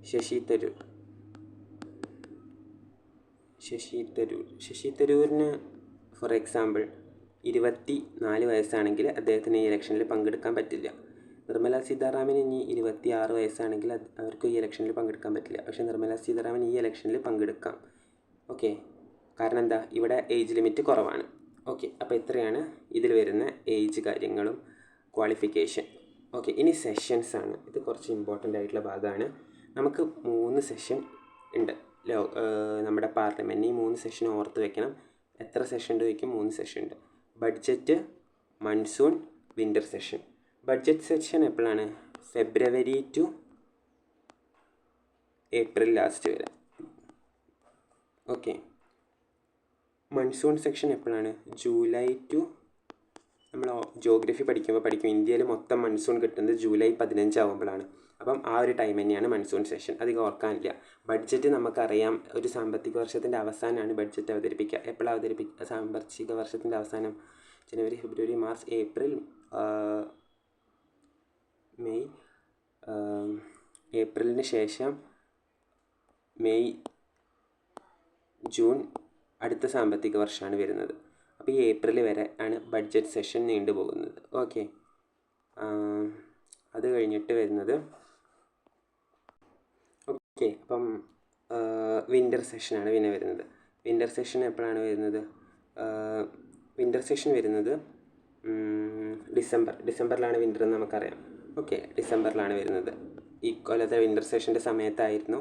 ശശി തരൂരിന് ഫോർ എക്സാമ്പിൾ 24 വയസ്സാണെങ്കിൽ അദ്ദേഹത്തിന് ഈ ഇലക്ഷനിൽ പങ്കെടുക്കാൻ പറ്റില്ല. നിർമ്മല സീതാറാമിന് ഇനി 26 വയസ്സാണെങ്കിൽ അവർക്ക് ഈ ഇലക്ഷനിൽ പങ്കെടുക്കാൻ പറ്റില്ല. പക്ഷേ നിർമ്മല സീതാറാമൻ ഈ ഇലക്ഷനിൽ പങ്കെടുക്കാം. ഓക്കെ, കാരണം എന്താ? ഇവിടെ ഏജ് ലിമിറ്റ് കുറവാണ്. ഓക്കെ, അപ്പോൾ ഇത്രയാണ് ഇതിൽ വരുന്ന ഏജ് കാര്യങ്ങളും ക്വാളിഫിക്കേഷൻ. ഓക്കെ, ഇനി സെഷൻസ് ആണ്. ഇത് കുറച്ച് ഇമ്പോർട്ടൻ്റ് ആയിട്ടുള്ള ഭാഗമാണ്. നമുക്ക് 3 സെഷൻ ഉണ്ട് നമ്മുടെ പാർലമെൻറ്റിന്. ഈ 3 സെഷൻ ഓർത്ത് വെക്കണം. എത്ര സെഷൻ ഉണ്ട് ചോദിക്കും? 3 സെഷൻ ഉണ്ട്. Budget, monsoon, winter session. Budget session എപ്പോഴാണ്? ഫെബ്രുവരി ടു ഏപ്രിൽ ലാസ്റ്റ് വരെ. ഓക്കെ, മൺസൂൺ സെക്ഷൻ എപ്പോഴാണ്? ജൂലൈ ടു, നമ്മൾ ജോഗ്രഫി പഠിക്കും ഇന്ത്യയിൽ മൊത്തം മൺസൂൺ കിട്ടുന്നത് ജൂലൈ 15 ആകുമ്പോഴാണ്. അപ്പം ആ ഒരു ടൈം തന്നെയാണ് മൺസൂൺ സെഷൻ. അധികം ഓർക്കാനില്ല. ബഡ്ജറ്റ് നമുക്കറിയാം, ഒരു സാമ്പത്തിക വർഷത്തിൻ്റെ അവസാനമാണ് ബഡ്ജറ്റ് അവതരിപ്പിക്കുക. എപ്പോഴാണ് സാമ്പത്തിക വർഷത്തിൻ്റെ അവസാനം? ജനുവരി, ഫെബ്രുവരി, മാർച്ച്, ഏപ്രിൽ, മെയ്. ഏപ്രിലിന് ശേഷം മെയ്, ജൂൺ അടുത്ത സാമ്പത്തിക വർഷമാണ് വരുന്നത്. അപ്പോൾ ഈ ഏപ്രിൽ വരെ ആണ് ബഡ്ജറ്റ് സെഷൻ നീണ്ടുപോകുന്നത്. ഓക്കെ, അത് കഴിഞ്ഞിട്ട് വരുന്നത് ഓക്കെ, അപ്പം വിൻ്റർ സെഷനാണ് പിന്നെ വരുന്നത്. വിൻ്റർ സെഷൻ എപ്പോഴാണ് വരുന്നത്? വിൻ്റർ സെഷൻ വരുന്നത് ഡിസംബറിലാണ് വിൻ്റർ എന്ന് നമുക്കറിയാം. ഓക്കെ, ഡിസംബറിലാണ് വരുന്നത്. ഈ കൊല്ലത്തെ വിൻ്റർ സെഷൻ്റെ സമയത്തായിരുന്നു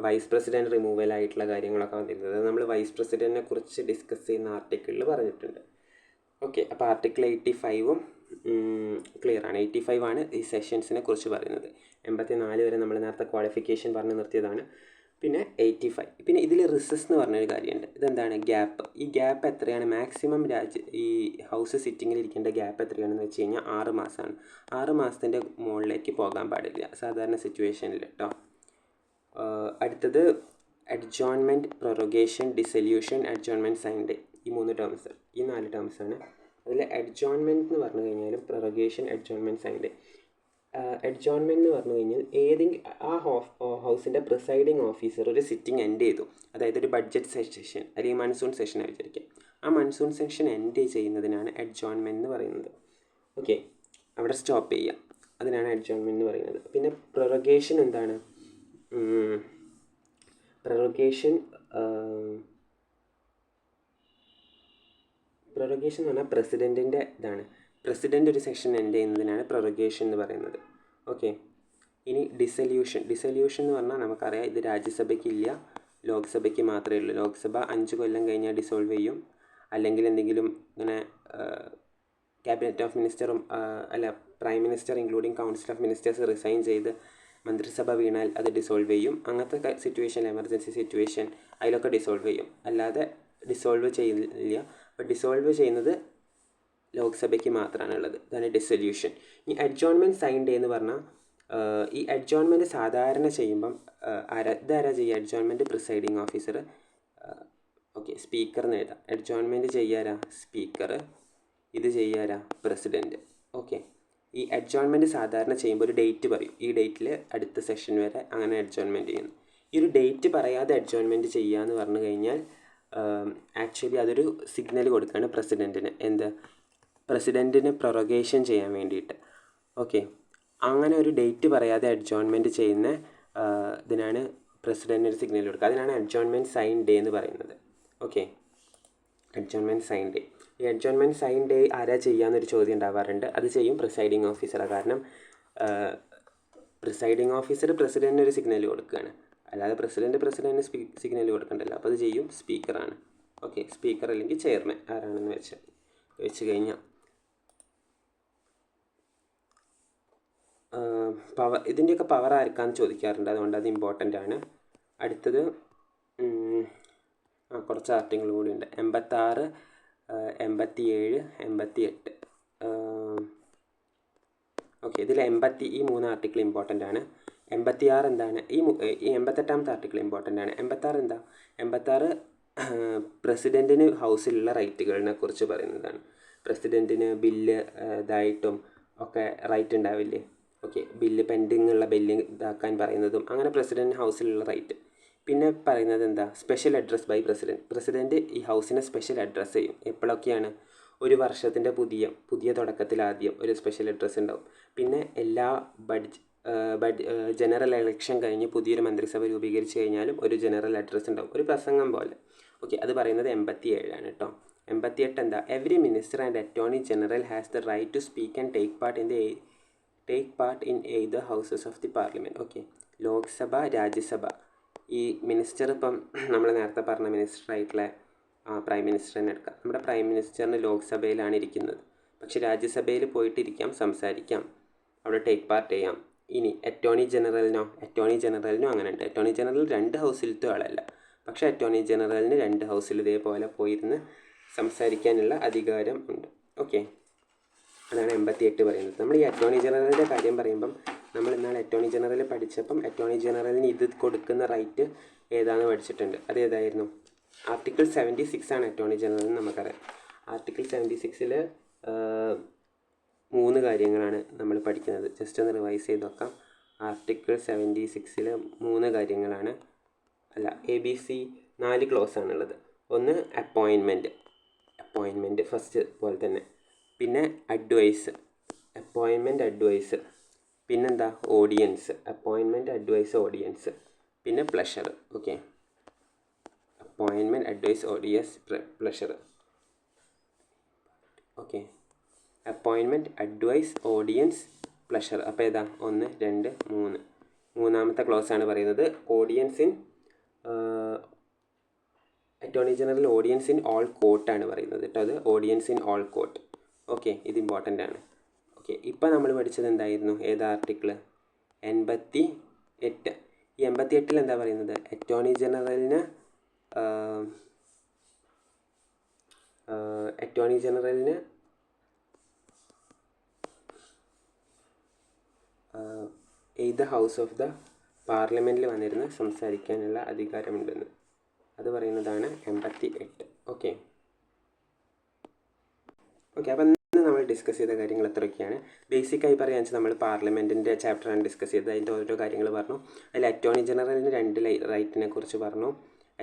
വൈസ് പ്രസിഡൻറ്റ് റിമൂവലായിട്ടുള്ള കാര്യങ്ങളൊക്കെ വന്നിരുന്നത്. നമ്മൾ വൈസ് പ്രസിഡൻറ്റിനെ കുറിച്ച് ഡിസ്കസ് ചെയ്യുന്ന ആർട്ടിക്കിളിൽ പറഞ്ഞിട്ടുണ്ട്. ഓക്കെ, അപ്പോൾ ആർട്ടിക്കിൾ 85 ക്ലിയർ ആണ്. 85 ആണ് ഈ സെഷൻസിനെ കുറിച്ച് പറയുന്നത്. 84 വരെ നമ്മൾ നേരത്തെ ക്വാളിഫിക്കേഷൻ പറഞ്ഞ് നിർത്തിയതാണ്. പിന്നെ 85. പിന്നെ ഇതിൽ റിസസ് എന്ന് പറഞ്ഞൊരു കാര്യമുണ്ട്. ഇതെന്താണ്? ഗ്യാപ്പ്. ഈ ഗ്യാപ്പ് എത്രയാണ്? മാക്സിമം ഈ ഹൗസ് സിറ്റിങ്ങിൽ ഇരിക്കേണ്ട ഗ്യാപ്പ് എത്രയാണെന്ന് വെച്ച് കഴിഞ്ഞാൽ 6 മാസമാണ്. 6 മാസത്തിൻ്റെ മുകളിലേക്ക് പോകാൻ പാടില്ല സാധാരണ സിറ്റുവേഷനിൽ കേട്ടോ. അടുത്തത് അഡ്ജോൺമെൻറ്റ്, പ്രൊറോഗേഷൻ, ഡിസൊല്യൂഷൻ, അഡ്ജോൺമെൻറ്റ് സൈൻ ഡേ. ഈ 4 ടേംസാണ്. അതിൽ അഡ്ജോൺമെൻറ്റ് എന്ന് പറഞ്ഞു കഴിഞ്ഞാൽ പ്രൊറോഗേഷൻ, അഡ്ജോൺമെൻറ്റ്, സൈൻ ഡേ. അഡ്ജോൺമെൻറ്റ് എന്ന് പറഞ്ഞു കഴിഞ്ഞാൽ ആ ഹൗസിൻ്റെ പ്രിസൈഡിങ് ഓഫീസർ ഒരു സിറ്റിംഗ് എൻഡ് ചെയ്തു. അതായത് ഒരു ബഡ്ജറ്റ് സെഷൻ അല്ലെങ്കിൽ മൺസൂൺ സെഷനാണ് വിചാരിക്കുക. ആ മൺസൂൺ സെഷൻ എൻഡ് ചെയ്യുന്നതിനാണ് അഡ്ജോൺമെൻറ്റ് എന്ന് പറയുന്നത്. ഓക്കെ, അവിടെ സ്റ്റോപ്പ് ചെയ്യുക, അതിനാണ് അഡ്ജോൺമെൻറ്റ് എന്ന് പറയുന്നത്. പിന്നെ പ്രൊറോഗേഷൻ എന്താണ്? പ്രൊറോഗേഷൻ എന്ന് പറഞ്ഞാൽ പ്രസിഡൻറ്റിൻ്റെ ഇതാണ്. പ്രസിഡൻ്റ് ഒരു സെഷൻ എൻഡ് ചെയ്യുന്നതിനാണ് പ്രൊറോഗേഷൻ എന്ന് പറയുന്നത്. ഓക്കെ, ഇനി ഡിസൊല്യൂഷൻ എന്ന് പറഞ്ഞാൽ നമുക്കറിയാം ഇത് രാജ്യസഭയ്ക്കില്ല, ലോക്സഭയ്ക്ക് മാത്രമേ ഉള്ളൂ. ലോക്സഭ 5 കൊല്ലം കഴിഞ്ഞാൽ ഡിസോൾവ് ചെയ്യും. അല്ലെങ്കിൽ എന്തെങ്കിലും ഇങ്ങനെ ക്യാബിനറ്റ് ഓഫ് മിനിസ്റ്ററും prime minister including council of ministers resign ചെയ്ത് മന്ത്രിസഭ വീണാൽ അത് ഡിസോൾവ് ചെയ്യും. അങ്ങനത്തെ സിറ്റുവേഷൻ, എമർജൻസി സിറ്റുവേഷൻ, അതിലൊക്കെ ഡിസോൾവ് ചെയ്യും. അല്ലാതെ ഡിസോൾവ് ചെയ്യില്ല. അപ്പോൾ ഡിസോൾവ് ചെയ്യുന്നത് ലോക്സഭയ്ക്ക് മാത്രമാണുള്ളത്. ഇതാണ് ഡിസൊല്യൂഷൻ. ഈ അഡ്ജോൺമെൻറ്റ് സൈൻ ഡേ എന്ന് പറഞ്ഞാൽ ഈ അഡ്ജോൺമെൻറ്റ് സാധാരണ ചെയ്യുമ്പം ഇതാരാ ചെയ്യുക? അഡ്ജോൺമെൻറ്റ് പ്രിസൈഡിങ് ഓഫീസർ, ഓക്കെ, സ്പീക്കർ എന്ന് എഴുതാം. അഡ്ജോൺമെൻറ്റ് ചെയ്യാരാ? സ്പീക്കർ. ഇത് ചെയ്യാരാ? പ്രസിഡൻറ്റ്. ഓക്കെ. ഈ അഡ്ജോൺമെൻറ്റ് സാധാരണ ചെയ്യുമ്പോൾ ഒരു ഡേറ്റ് പറയും. ഈ ഡേറ്റിൽ അടുത്ത സെഷൻ വരെ അങ്ങനെ അഡ്ജോൺമെൻറ്റ് ചെയ്യുന്നു. ഈ ഒരു ഡേറ്റ് പറയാതെ അഡ്ജോൺമെൻറ്റ് ചെയ്യുക എന്ന് പറഞ്ഞു കഴിഞ്ഞാൽ ആക്ച്വലി അതൊരു സിഗ്നൽ കൊടുക്കുകയാണ് പ്രസിഡൻറ്റിന്. എന്ത്? പ്രസിഡൻറ്റിന് പ്രൊറഗേഷൻ ചെയ്യാൻ വേണ്ടിയിട്ട്. ഓക്കെ. അങ്ങനെ ഒരു ഡേറ്റ് പറയാതെ അഡ്ജോൺമെൻറ്റ് ചെയ്യുന്ന ഇതിനാണ് പ്രസിഡൻറ്റിന് ഒരു സിഗ്നൽ കൊടുക്കുക. അതിനാണ് അഡ്ജോൺമെൻറ്റ് സൈൻ ഡേ എന്ന് പറയുന്നത്. ഓക്കെ. Adjournment sine die. ഈ അഡ്ജോൺമെൻറ്റ് സൈൻ ഡേ ആരാ ചെയ്യാമെന്നൊരു ചോദ്യം ഉണ്ടാവാറുണ്ട്. അത് ചെയ്യും പ്രിസൈഡിങ് ഓഫീസറാണ്. കാരണം പ്രിസൈഡിങ് ഓഫീസർ പ്രസിഡൻറ്റിന് ഒരു സിഗ്നൽ കൊടുക്കുകയാണ്. അല്ലാതെ പ്രസിഡൻറ്റിന് സിഗ്നൽ കൊടുക്കണ്ടല്ലോ. അപ്പോൾ അത് ചെയ്യും സ്പീക്കറാണ്. ഓക്കെ. സ്പീക്കർ അല്ലെങ്കിൽ ചെയർമാൻ ആരാണെന്ന് വെച്ച് കഴിഞ്ഞാൽ ഇതിൻ്റെയൊക്കെ പവർ ആർക്കാന്ന് ചോദിക്കാറുണ്ട്. അതുകൊണ്ട് അത് ഇമ്പോർട്ടൻ്റ് ആണ്. അടുത്തത് കുറച്ച് ആർട്ടിക്കിൾ കൂടി ഉണ്ട്. 86, 87, 88. ഓക്കെ. ഇതിൽ ഈ 3 ആർട്ടിക്കിൾ ഇമ്പോർട്ടൻ്റ് ആണ്. 86 എന്താണ്? ഈ 88ാമത്തെ ആർട്ടിക്കിൾ ഇമ്പോർട്ടൻ്റ് ആണ്. 86 എന്താ? 86 പ്രസിഡൻറ്റിന് ഹൗസിലുള്ള റൈറ്റുകളിനെ കുറിച്ച് പറയുന്നതാണ്. പ്രസിഡൻറ്റിന് ബില്ല് ഇതായിട്ടും ഒക്കെ റൈറ്റ് ഉണ്ടാവില്ലേ? ഓക്കെ. ബില്ല് ഇതാക്കാൻ പറയുന്നതും അങ്ങനെ പ്രസിഡൻറ്റ് ഹൗസിലുള്ള റൈറ്റ്. പിന്നെ പറയുന്നത് എന്താ? സ്പെഷ്യൽ അഡ്രസ് ബൈ പ്രസിഡൻറ്റ് ഈ ഹൗസിനെ സ്പെഷ്യൽ അഡ്രസ്സ് ചെയ്യും. എപ്പോഴൊക്കെയാണ്? ഒരു വർഷത്തിൻ്റെ പുതിയ തുടക്കത്തിൽ ആദ്യം ഒരു സ്പെഷ്യൽ അഡ്രസ്സ് ഉണ്ടാവും. പിന്നെ എല്ലാ ജനറൽ ഇലക്ഷൻ കഴിഞ്ഞ് പുതിയൊരു മന്ത്രിസഭ രൂപീകരിച്ച് കഴിഞ്ഞാലും ഒരു ജനറൽ അഡ്രസ്സ് ഉണ്ടാവും, ഒരു പ്രസംഗം പോലെ. ഓക്കെ. അത് പറയുന്നത് 87 കേട്ടോ. 88 എന്താ? Every minister and attorney general has the right to speak and take part in either houses of the parliament. Okay. Lok Sabha, Rajya Sabha. ഈ മിനിസ്റ്റർ ഇപ്പം നമ്മൾ നേരത്തെ പറഞ്ഞ മിനിസ്റ്ററായിട്ടുള്ള പ്രൈം മിനിസ്റ്ററിനെ എടുക്കാം. നമ്മുടെ പ്രൈം മിനിസ്റ്ററിന് ലോക്സഭയിലാണ് ഇരിക്കുന്നത്. പക്ഷേ രാജ്യസഭയിൽ പോയിട്ടിരിക്കാം, സംസാരിക്കാം, അവിടെ ടേക്ക് പാർട്ട് ചെയ്യാം. ഇനി അറ്റോർണി ജനറലിനോ അങ്ങനെ ഉണ്ട്. അറ്റോർണി ജനറൽ 2 ഹൗസിലത്തെ ആളല്ല. പക്ഷേ അറ്റോർണി ജനറലിന് 2 ഹൗസിൽ ഇതേപോലെ പോയിരുന്ന് സംസാരിക്കാനുള്ള അധികാരം ഉണ്ട്. ഓക്കെ. അതാണ് 88 പറയുന്നത്. നമ്മൾ ഈ അറ്റോർണി ജനറലിൻ്റെ കാര്യം പറയുമ്പം നമ്മൾ ഇന്നാൾ അറ്റോർണി ജനറൽ പഠിച്ചപ്പം അറ്റോർണി ജനറലിന് ഇത് കൊടുക്കുന്ന റൈറ്റ് ഏതാണെന്ന് പഠിച്ചിട്ടുണ്ട്. അത് ഏതായിരുന്നു? ആർട്ടിക്കിൾ 76 ആണ് അറ്റോർണി ജനറൽ എന്ന് നമുക്കറിയാം. ആർട്ടിക്കിൾ 76ൽ 3 കാര്യങ്ങളാണ് നമ്മൾ പഠിക്കുന്നത്. ജസ്റ്റ് ഒന്ന് റിവൈസ് ചെയ്ത് നോക്കാം. ആർട്ടിക്കിൾ 76ൽ 3 കാര്യങ്ങളാണ്, ABC 4 ക്ലോസ് ആണുള്ളത്. ഒന്ന് അപ്പോയിൻമെൻറ്റ് ഫസ്റ്റ് പോലെ തന്നെ. പിന്നെ അഡ്വൈസ്, പിന്നെന്താ? ഓഡിയൻസ്, പിന്നെ pleasure. Okay. Appointment, advice, audience, pleasure. Okay. Appointment, advice, audience, pleasure. അപ്പോൾ ഏതാ? 1, 2, 3. മൂന്നാമത്തെ ക്ലോസ് ആണ് പറയുന്നത് audience in attorney general audience in all കോർട്ടാണ് പറയുന്നത് കേട്ടോ. അത് audience in all court. Okay. ഇത് ഇമ്പോർട്ടൻ്റ് ആണ്. ഓക്കെ. ഇപ്പം നമ്മൾ പഠിച്ചത് എന്തായിരുന്നു? ഏതാ ആർട്ടിക്കിൾ? 88. ഈ 88ൽ എന്താ പറയുന്നത്? അറ്റോർണി ജനറലിന് ഏത് ഹൗസ് ഓഫ് ദ പാർലമെൻറ്റിൽ വന്നിരുന്ന് സംസാരിക്കാനുള്ള അധികാരമുണ്ടെന്ന് അത് പറയുന്നതാണ് 88. ഓക്കെ. അപ്പം ഇന്ന് നമ്മൾ ഡിസ്കസ് ചെയ്ത കാര്യങ്ങൾ എത്രയൊക്കെയാണ്? ബേസിക്കായി പറയുകയാണെന്ന് വെച്ചാൽ നമ്മൾ പാർലമെൻറ്റിൻ്റെ ചാപ്റ്ററാണ് ഡിസ്കസ് ചെയ്തത്. അതിൻ്റെ ഓരോ കാര്യങ്ങൾ പറഞ്ഞു. അതിൽ അറ്റോർണി ജനറലിന് 2 റൈറ്റിനെ കുറിച്ച് പറഞ്ഞു.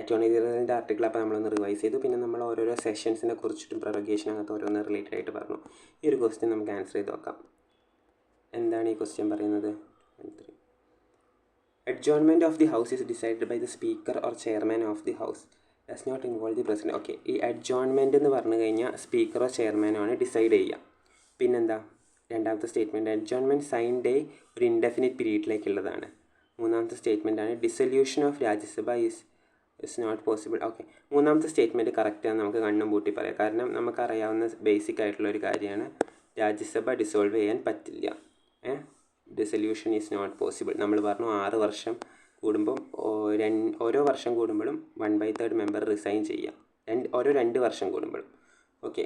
അറ്റോർണി ജനറലിൻ്റെ ആർട്ടിക്കിൾ അപ്പോൾ നമ്മളൊന്ന് റിവൈസ് ചെയ്തു. പിന്നെ നമ്മൾ ഓരോരോ സെഷൻസിനെ കുറിച്ചിട്ടും പ്രൊറഗേഷൻ അങ്ങനത്തെ ഓരോന്ന് റിലേറ്റഡ് ആയിട്ട് പറഞ്ഞു. ഈ ഒരു ക്വസ്റ്റ്യൻ നമുക്ക് ആൻസർ ചെയ്ത് നോക്കാം. എന്താണ് ഈ ക്വസ്റ്റ്യൻ പറയുന്നത്? Adjournment of the house is decided by the speaker or chairman of the house. Does not involve the president. Okay. ഈ അഡ്ജോൺമെൻറ്റ് എന്ന് പറഞ്ഞു കഴിഞ്ഞാൽ സ്പീക്കറോ ചെയർമാനോ ആണ് ഡിസൈഡ് ചെയ്യുക. പിന്നെന്താ? രണ്ടാമത്തെ സ്റ്റേറ്റ്മെൻറ്റ് അഡ്ജോൺമെൻറ്റ് സൈൻ ഡേ ഒരു ഇൻഡെഫിനിറ്റ് പീരീഡിലേക്കുള്ളതാണ്. മൂന്നാമത്തെ സ്റ്റേറ്റ്മെൻറ്റാണ് dissolution of Rajya Sabha is it's not possible. Okay, മൂന്നാമത്തെ സ്റ്റേറ്റ്മെൻറ്റ് കറക്റ്റാണ്, നമുക്ക് കണ്ണും പൂട്ടി പറയാം. കാരണം നമുക്കറിയാവുന്ന ബേസിക് ആയിട്ടുള്ള ഒരു കാര്യമാണ്, രാജ്യസഭ ഡിസോൾവ് ചെയ്യാൻ പറ്റില്ല. Dissolution is not possible. നമ്മൾ പറഞ്ഞു 6 വർഷം കൂടുമ്പം ഓരോ വർഷം കൂടുമ്പോഴും 1/3 മെമ്പർ റിസൈൻ ചെയ്യാം, ഓരോ 2 വർഷം കൂടുമ്പോഴും. ഓക്കെ,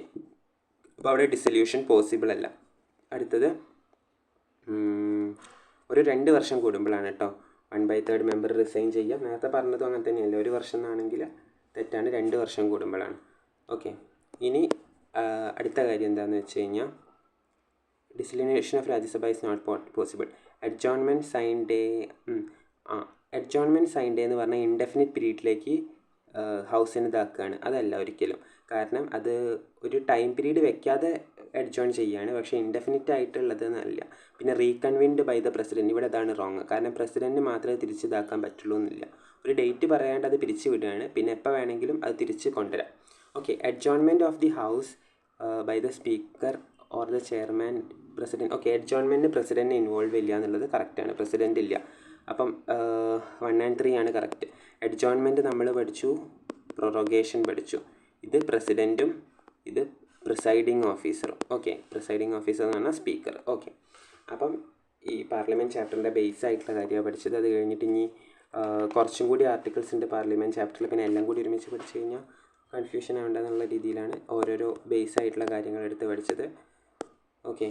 അപ്പോൾ അവിടെ ഡിസൊല്യൂഷൻ പോസിബിൾ അല്ല. അടുത്തത് ഒരു 2 വർഷം കൂടുമ്പോഴാണ് കേട്ടോ 1/3 മെമ്പർ റിസൈൻ ചെയ്യാം. നേരത്തെ പറഞ്ഞതും അങ്ങനെ തന്നെയല്ലേ, 1 വർഷം എന്നാണെങ്കിൽ തെറ്റാണ്, 2 വർഷം കൂടുമ്പോഴാണ്. ഓക്കെ, ഇനി അടുത്ത കാര്യം എന്താണെന്ന് വെച്ച് കഴിഞ്ഞാൽ, dissolution of Rajya Sabha is not possible. Adjournment sine die. Adjournment sine die എന്ന് പറഞ്ഞാൽ ഇൻഡെഫിനിറ്റ് പീരീഡിലേക്ക് ഹൗസിന് ഇതാക്കുകയാണ്. അതല്ല ഒരിക്കലും. കാരണം അത് ഒരു ടൈം പീരീഡ് വെക്കാതെ അഡ്ജോൺ ചെയ്യുകയാണ്, പക്ഷേ ഇൻഡെഫിനിറ്റ് ആയിട്ടുള്ളത് എന്നല്ല. പിന്നെ റീകൺവീൻഡ് ബൈ ദ പ്രസിഡൻറ്റ്, ഇവിടെ അതാണ് റോങ്. കാരണം പ്രസിഡൻറ്റ് മാത്രമേ തിരിച്ചിതാക്കാൻ പറ്റുള്ളൂ എന്നില്ല. ഒരു ഡേറ്റ് പറയാണ്ട് അത് പിരിച്ചു വിടുകയാണ്, പിന്നെ എപ്പോൾ വേണമെങ്കിലും അത് തിരിച്ച് കൊണ്ടുവരാം. Okay, adjournment of the house by the speaker or the chairman president. Okay, adjournment പ്രസിഡൻറ്റിനെ ഇൻവോൾവ് ഇല്ല എന്നുള്ളത് കറക്റ്റാണ്, പ്രസിഡൻറ്റ് ഇല്ല. അപ്പം 1 and 3 ആണ് കറക്റ്റ്. അഡ്ജോൺമെൻറ്റ് നമ്മൾ പഠിച്ചു, പ്രൊറോഗേഷൻ പഠിച്ചു. ഇത് പ്രസിഡൻറ്റും ഇത് പ്രിസൈഡിങ് ഓഫീസറും. ഓക്കെ, പ്രിസൈഡിങ് ഓഫീസർ എന്ന് പറഞ്ഞാൽ സ്പീക്കർ. ഓക്കെ, അപ്പം ഈ പാർലമെൻറ്റ് ചാപ്റ്ററിൻ്റെ ബേസ് ആയിട്ടുള്ള കാര്യമാണ് പഠിച്ചത്. അത് കഴിഞ്ഞിട്ട് ഇനി കുറച്ചും കൂടി ആർട്ടിക്കിൾസ് ഉണ്ട് പാർലമെൻറ്റ് ചാപ്റ്ററിൽ. പിന്നെ എല്ലാം കൂടി ഒരുമിച്ച് പഠിച്ചു കഴിഞ്ഞാൽ കൺഫ്യൂഷൻ ആവേണ്ടെന്നുള്ള രീതിയിലാണ് ഓരോരോ ബേസ് ആയിട്ടുള്ള കാര്യങ്ങൾ എടുത്ത് പഠിച്ചത്. ഓക്കെ.